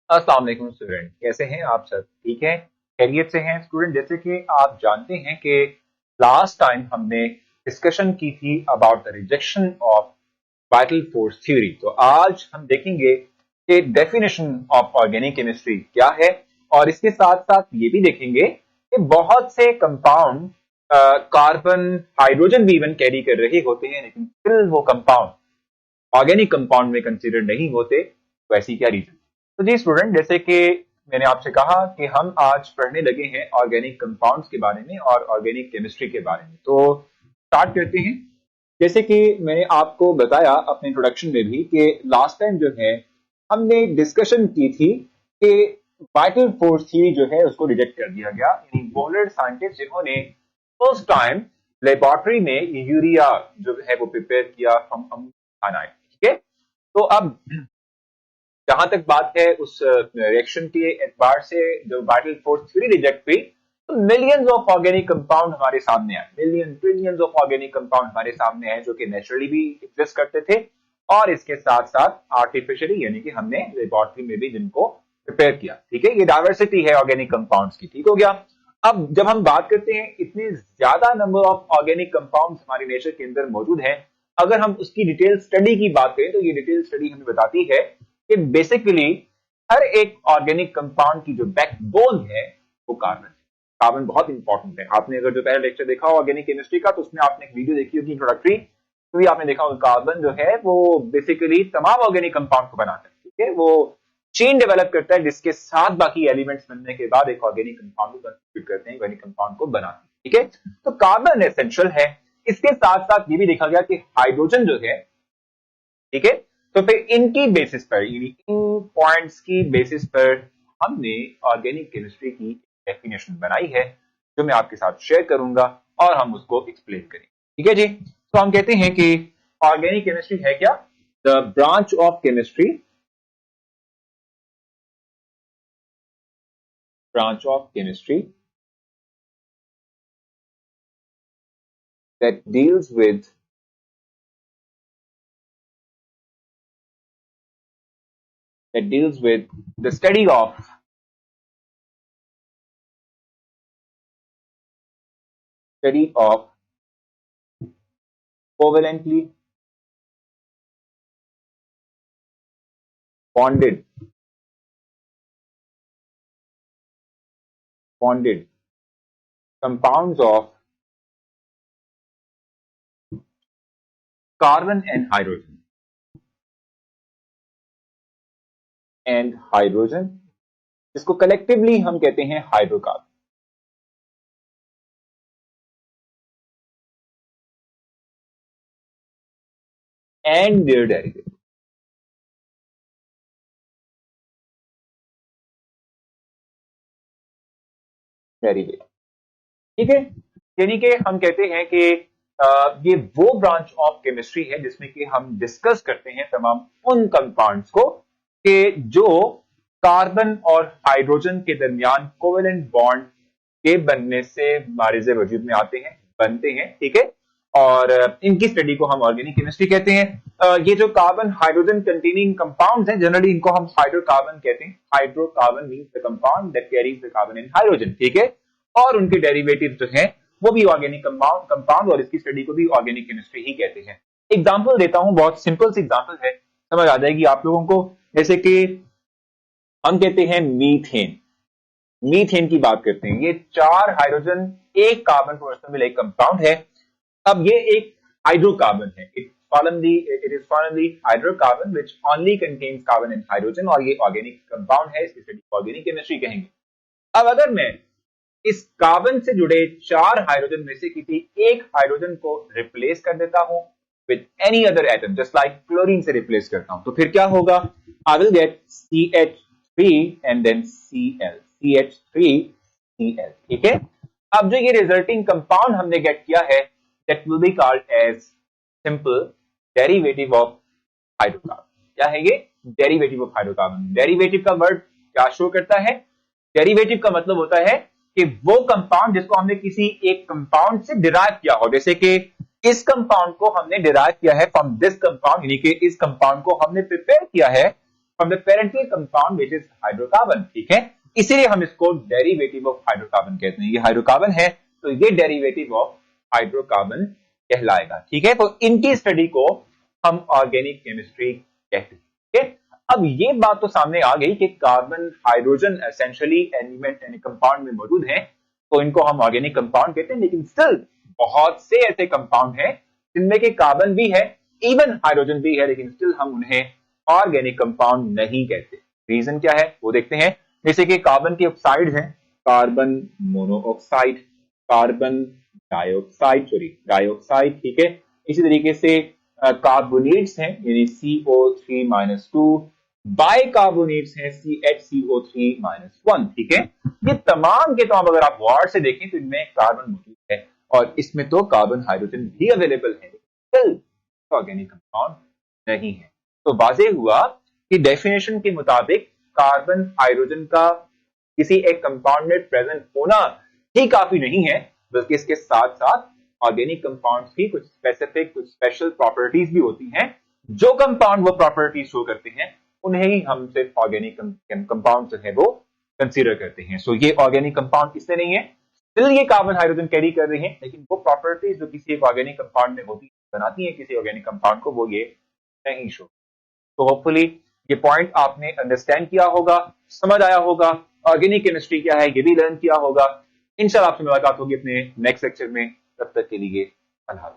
अस्सलाम वालेकुम स्टूडेंट, कैसे हैं आप सब? ठीक है, खैरियत से हैं स्टूडेंट। जैसे कि आप जानते हैं कि लास्ट टाइम हमने डिस्कशन की थी about the rejection of vital force theory. तो आज हम देखेंगे कि डेफिनेशन ऑफ ऑर्गेनिक केमिस्ट्री क्या है, और इसके साथ साथ ये भी देखेंगे कि बहुत से कंपाउंड कार्बन हाइड्रोजन भी इवन कैरी कर रहे होते हैं, लेकिन स्टिल वो कंपाउंड ऑर्गेनिक कंपाउंड में कंसिडर नहीं होते। तो ऐसी क्या रीजन? तो जी स्टूडेंट, जैसे कि मैंने आपसे कहा कि हम आज पढ़ने लगे हैं ऑर्गेनिक कंपाउंड्स के बारे में और ऑर्गेनिक केमिस्ट्री के बारे में। तो स्टार्ट करते हैं। जैसे कि मैंने आपको बताया अपने इंट्रोडक्शन में भी कि लास्ट टाइम जो है हमने डिस्कशन की थी कि वाइटल फोर्स थ्योरी जो है उसको रिजेक्ट कर दिया गया। यानी बोलर साइंटिस्ट जिन्होंने फर्स्ट टाइम लेबोरेटरी में यूरिया जो है वो प्रिपेयर किया फ्रॉम अमोनियम। ठीक है, तो अब जहां तक बात है उस रिएक्शन के एतबार से जो वाइटल फोर्स थ्योरी रिजेक्ट हुई, तो मिलियंस ऑफ ऑर्गेनिक कंपाउंड हमारे सामने आए, million trillions of organic compound हमारे सामने आए जो कि नेचुरली भी एग्जिस्ट करते थे और इसके साथ साथ आर्टिफिशियली, यानी कि हमने लेबोरेटरी में भी जिनको प्रिपेयर किया। ठीक है, ये डाइवर्सिटी है ऑर्गेनिक कंपाउंड्स की। ठीक हो गया। अब जब हम बात करते हैं इतने ज्यादा नंबर ऑफ ऑर्गेनिक कंपाउंड्स हमारे नेचर के अंदर मौजूद हैं, अगर हम उसकी डिटेल स्टडी की बात करें तो ये डिटेल स्टडी हमें बताती है कि बेसिकली हर एक ऑर्गेनिक कंपाउंड की जो बैकबोन है वो कार्बन है। कार्बन बहुत इंपॉर्टेंट है। आपने अगर जो पहला लेक्चर देखा हो ऑर्गेनिक केमिस्ट्री का, तो उसमें आपने एक वीडियो देखी होगी इंट्रोडक्टरी, तो भी आपने देखा होगा कार्बन जो है वो बेसिकली तमाम ऑर्गेनिक कंपाउंड को बनाता है। ठीक है, वो चेन डेवलप करता है जिसके साथ बाकी एलिमेंट्स बनने के बाद एक ऑर्गेनिक कंपाउंड को कंस्टिट्यूट करते हैं, ऑर्गेनिक कंपाउंड को बनाते हैं। ठीक है, तो कार्बन एसेंशियल है। इसके साथ साथ ये भी देखा गया कि हाइड्रोजन जो है, ठीक है, तो फिर इनकी बेसिस पर, इन पॉइंट्स की बेसिस पर हमने ऑर्गेनिक केमिस्ट्री की डेफिनेशन बनाई है जो मैं आपके साथ शेयर करूंगा और हम उसको एक्सप्लेन करेंगे। ठीक है जी, तो हम कहते हैं कि ऑर्गेनिक केमिस्ट्री है क्या? The branch of chemistry, branch of chemistry that deals with the study of covalently bonded compounds of carbon and hydrogen, जिसको कलेक्टिवली हम कहते हैं हाइड्रोकार्बन। एंड देयर डेरिवेटिव, ठीक है, यानी कि हम कहते हैं कि ये वो ब्रांच ऑफ केमिस्ट्री है जिसमें कि हम डिस्कस करते हैं तमाम उन कंपाउंड्स को कि जो कार्बन और हाइड्रोजन के दरमियान कोवेलेंट बॉन्ड के बनने से मारिज़े वजूद में आते हैं, बनते हैं। ठीक है, और इनकी स्टडी को हम ऑर्गेनिक केमिस्ट्री कहते हैं। ये जो कार्बन हाइड्रोजन कंटेनिंग कंपाउंड्स हैं, जनरली इनको हम हाइड्रोकार्बन कहते हैं। Hydrocarbon means the compound that carries the carbon and hydrogen. ठीक है, और उनके डेरिवेटिव जो हैं वो भी ऑर्गेनिक कंपाउंड, और इसकी स्टडी को भी ऑर्गेनिक केमिस्ट्री ही कहते हैं। एग्जाम्पल देता हूं, बहुत सिंपल सी एग्जाम्पल है, समझ आ जाएगी आप लोगों को। जैसे कि हम कहते हैं मीथेन की बात करते हैं। ये 4 हाइड्रोजन एक कार्बन पर मिला एक कंपाउंड है। अब ये एक हाइड्रोकार्बन है, it is formally hydrocarbon which only contains carbon and hydrogen, और ये ऑर्गेनिक कंपाउंड है, इसकी स्टडी ऑर्गेनिक केमिस्ट्री कहेंगे। अब अगर मैं इस कार्बन से जुड़े 4 हाइड्रोजन में से किसी एक हाइड्रोजन को रिप्लेस कर देता हूं with any other atom, just like chlorine से रिप्लेस करता हूं, तो फिर क्या होगा? I will get CH3 and then Cl, CH3Cl। ठीक है, अब जो ये रिजल्टिंग कंपाउंड हमने गेट किया है, that will be called as simple derivative of hydrocarbon. क्या है ये? Derivative of hydrocarbon. डेरिवेटिव का वर्ड क्या शो करता है? डेरिवेटिव का मतलब होता है कि वो कंपाउंड जिसको हमने किसी एक कंपाउंड से डिराइव किया हो। जैसे कि इस कंपाउंड को हमने डिराइव किया है फ्रॉम दिस कंपाउंड, यानी कि इस कंपाउंड को हमने प्रिपेयर किया है from the parental compound which is hydrocarbon, ठीक है। इसीलिए हम इसको डेरिवेटिव ऑफ हाइड्रोकार्बन कहते हैं। ये हाइड्रोकार्बन है तो ये डेरिवेटिव ऑफ हाइड्रोकार्बन कहलाएगा, ठीक है। तो इनकी स्टडी को हम ऑर्गेनिक केमिस्ट्री कहते हैं, ठीक है। अब ये बात तो सामने आ गई कि कार्बन हाइड्रोजन एसेंशियली एलिमेंट यानी कंपाउंड में मौजूद है, तो इनको हम ऑर्गेनिक कंपाउंड कहते हैं। लेकिन स्टिल बहुत से ऐसे कंपाउंड हैं जिनमें के कार्बन भी है, इवन हाइड्रोजन भी है, लेकिन स्टिल हम उन्हें ऑर्गेनिक कंपाउंड नहीं कहते। रीजन क्या है वो देखते हैं। जैसे कि कार्बन के ऑक्साइड हैं, कार्बन मोनोऑक्साइड, कार्बन डाइऑक्साइड, ठीक है। इसी तरीके से कार्बोनेट्स हैं यानी CO3-2, बाइकार्बोनेट्स हैं CHCO3-1, ठीक है। ये तमाम के तमाम अगर आप गौर से देखें तो इनमें कार्बन मौजूद है और इसमें तो कार्बन हाइड्रोजन भी अवेलेबल है, ऑर्गेनिक कंपाउंड नहीं है। तो वाज़ेह हुआ कि डेफिनेशन के मुताबिक कार्बन हाइड्रोजन का किसी एक कंपाउंड में प्रेजेंट होना ही काफी नहीं है, बल्कि इसके साथ साथ ऑर्गेनिक कंपाउंड्स की कुछ स्पेसिफिक, कुछ स्पेशल प्रॉपर्टीज भी होती हैं। जो कंपाउंड वो प्रॉपर्टीज शो करते हैं उन्हें ही हम सिर्फ ऑर्गेनिक कंपाउंड जो है वो कंसीडर करते हैं। सो ये ऑर्गेनिक कंपाउंड इससे नहीं है, स्टिल ये कार्बन हाइड्रोजन कैरी कर रहे हैं, लेकिन वो प्रॉपर्टीज जो किसी एक ऑर्गेनिक कंपाउंड में होती बनाती है किसी ऑर्गेनिक कंपाउंड को, वो ये नहीं शो। तो होपफुली ये पॉइंट आपने अंडरस्टैंड किया होगा, समझ आया होगा, ऑर्गेनिक केमिस्ट्री क्या है ये भी लर्न किया होगा। इंशाल्लाह आपसे मुलाकात होगी अपने नेक्स्ट लेक्चर में। तब तक के लिए अल्लाह।